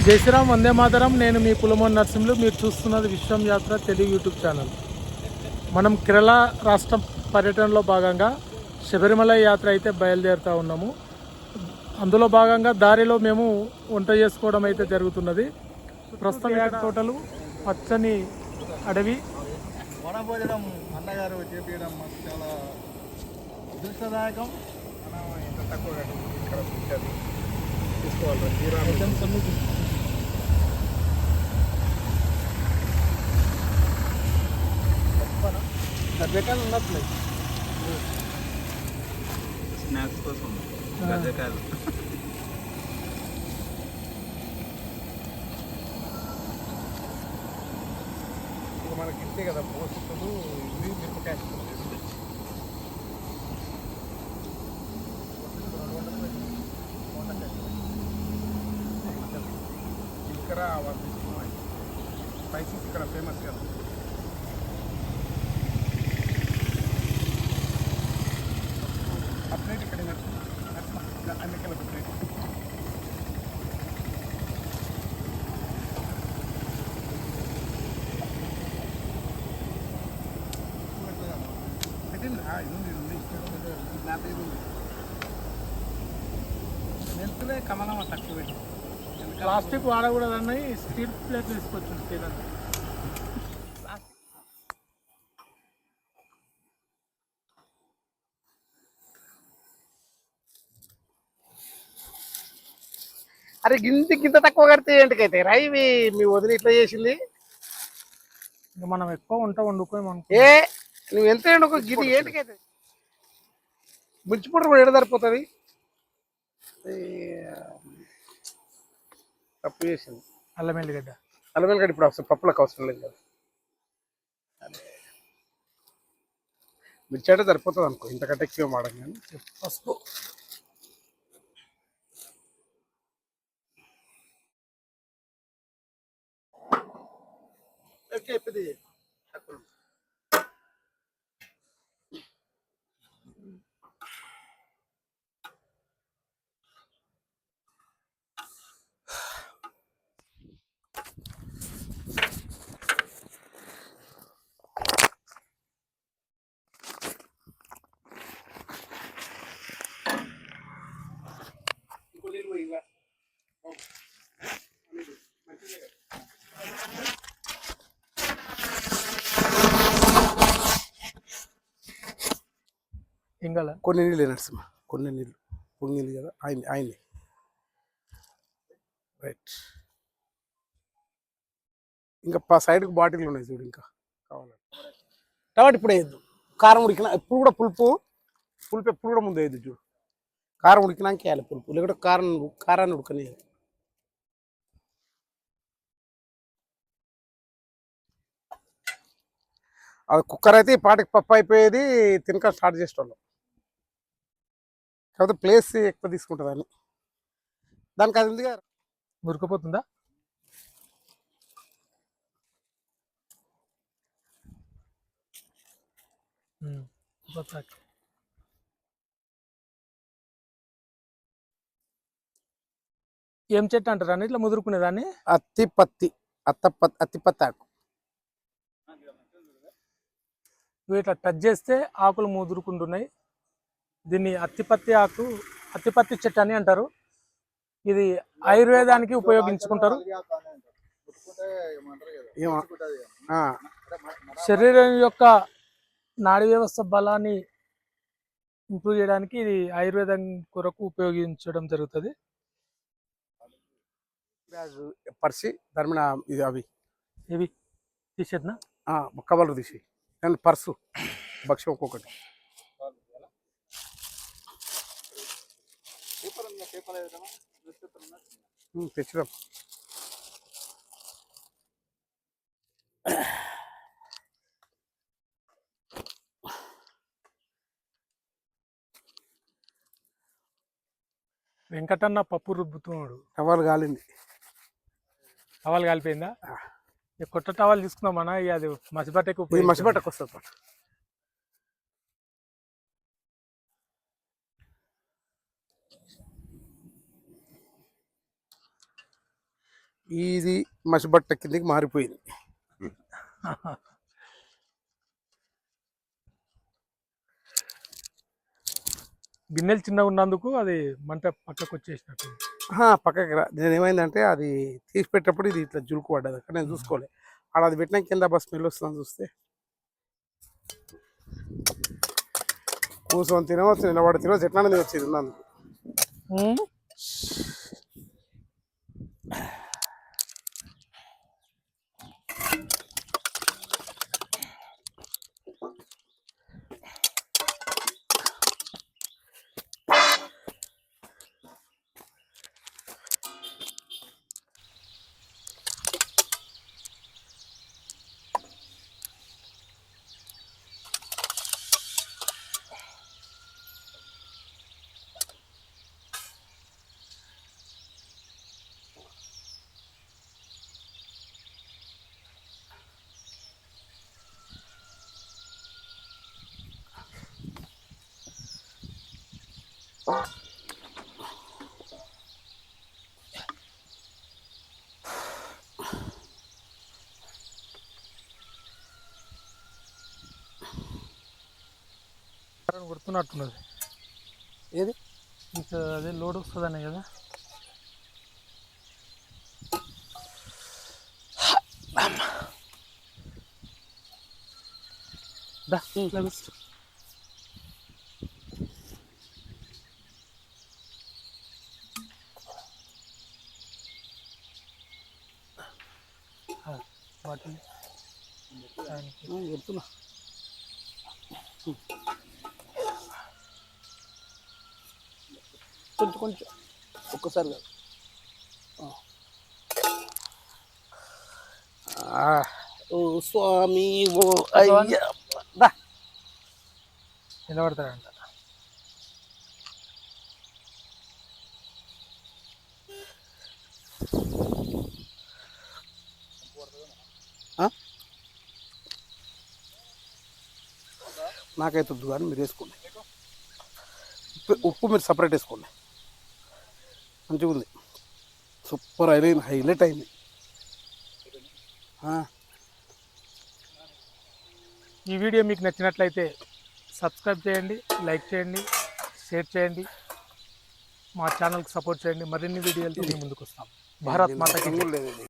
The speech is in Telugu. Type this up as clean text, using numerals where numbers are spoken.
జై శ్రీరామ్, వందే మాతరం. నేను మీ పులమోన్ నరసింహులు. మీరు చూస్తున్నది విశ్వం యాత్ర తెలుగు యూట్యూబ్ ఛానల్. మనం కేరళ రాష్ట్రం పర్యటనలో భాగంగా శబరిమల యాత్ర అయితే బయలుదేరుతూ ఉన్నాము. అందులో భాగంగా దారిలో మేము వంట చేసుకోవడం అయితే జరుగుతున్నది. ప్రస్తుతం తోటలు, పచ్చని అడవి. వనభోజనం అన్నగారు చేపించడం మాకు చాలా అదృష్టదాయకం. మనం ఎంత తక్కువ ఇక్కడ తీసుకోవాలి. గడ్డకాయలు ఉండట్లేదు, స్నాక్స్ కోసం గడ్డకాయలు. ఇక మనకి ఇంతే కదా పోషకులు. ఇవి మిరపకాయ ఇక్కడ స్పైసెస్ ఇక్కడ ఫేమస్ కదా. ప్లేట్ ఇక్కడ అన్ని కలిపి ప్లేట్. మెంతులే కమలం తక్కువ పెట్టి ప్లాస్టిక్ వాడకూడదన్నాయి. స్టీల్ ప్లేట్ తీసుకొచ్చింది తినండి. అరే గింత తక్కువ కడితే ఏంటికైతే రా ఇవి మీ వదిలి ఇట్లా చేసింది. ఇంకా మనం ఎక్కువ వంట వండుకోమను. నువ్వు ఎంత వండుకో గిది ఏంటికైతే. మిర్చిపొడి కూడా ఎడ సరిపోతుంది. తప్పు చేసింది. అల్లం ఎల్లిగడ్డ ఇప్పుడు అవసరం, పప్పులకు అవసరం లేదు కదా. మిర్చి అంటే సరిపోతుంది అనుకో, ఇంతకంటే ఎక్కువ వాడడం. కానీ పసుపు, ఇంగల కొన్ని నీళ్ళు నరసింహ, కొన్ని నీళ్ళు పొంగింది కదా. ఆయన్ని రైట్. ఇంకా సైడ్కి బాటిల్ ఉన్నాయి చూడు, ఇంకా కావాలంటే కాబట్టి ఇప్పుడు వేయద్దు. కారం ఉడికినా ఎప్పుడు కూడా పులుపు ఎప్పుడు కూడా ముందు వేయద్దు చూడు. కారం ఉడికినాక వేయాలి పులుపు, లేకుంటే కారాన్ని ఉడకనియాలి. అది కుక్కర్ అయితే ఈ పాటికి పప్పు అయిపోయేది, తినక స్టార్ట్ చేసేవాళ్ళం. కాకపోతే ప్లేస్ ఎక్కువ తీసుకుంటుంది అని దానికి. అది ఉందిగా, ఉడకపోతుందా? ఏం చెట్టు అంటారు అని ఇట్లా ముదురుకునేదాన్ని? అత్తిపత్తి ఆకు. ఇట్లా టచ్ చేస్తే ఆకులు ముదురుకుంటున్నాయి. దీన్ని అత్తిపత్తి చెట్టు అని అంటారు. ఇది ఆయుర్వేదానికి ఉపయోగించుకుంటారు. శరీరం యొక్క నాడీ వ్యవస్థ బలాన్ని ఇంప్రూవ్ చేయడానికి ఇది ఆయుర్వేదం కొరకు ఉపయోగించడం జరుగుతుంది. పరిచి దాని మీద ఇది అవి ఇవి తీసేద్దా కవర్లు తీసి అండ్ పర్సు భక్ష్యం ఒక్కొక్కటి తెచ్చిదాం. వెంకటన్న పప్పు రుబ్బుతున్నాడు. టవల్ కాలింది. టవల్ కాలిపోయిందా? కొత్త టవల్ తీసుకున్నామన్నా, అది మసిబట్టకు వస్తుంది. ఇది మసిబట్ట కిందకి మారిపోయింది. గిన్నెలు చిన్నగా ఉన్నందుకు అది మంట పక్కకు వచ్చేసినట్టు. పక్కకి రా. నేను ఏమైందంటే అది తీసి పెట్టేటప్పుడు ఇది ఇట్లా జులుకు పడ్డది. అక్కడ నేను చూసుకోలే. ఆడ అది పెట్టినా కింద బస్ స్మెల్ వస్తుందని చూస్తే కూర్చొని తినవచ్చు, నిలబడి తినవచ్చు, ఎట్లా వచ్చేది ఉన్నందుకు. గుర్తున్నట్టున్నది. ఏది ఇంకా అదే లోడ్ వస్తుందనే కదా. వాటిని చెప్తున్నా. కొంచెం కొంచెం ఒక్కసారి కాదు. ఓ స్వామి ఓ అయ్యా నిలబడతాడంట. నాకైతే వద్దు కానీ మీరు వేసుకోండి. ఉప్పు మీరు సపరేట్ వేసుకోండి. మంచిగా ఉంది, సూపర్ అయిన హైలైట్ అయింది. ఈ వీడియో మీకు నచ్చినట్లయితే సబ్స్క్రైబ్ చేయండి, లైక్ చేయండి, షేర్ చేయండి, మా ఛానల్కి సపోర్ట్ చేయండి. మరిన్ని వీడియోలతో మీ ముందుకు వస్తాం. భారత్ మాతకి జై.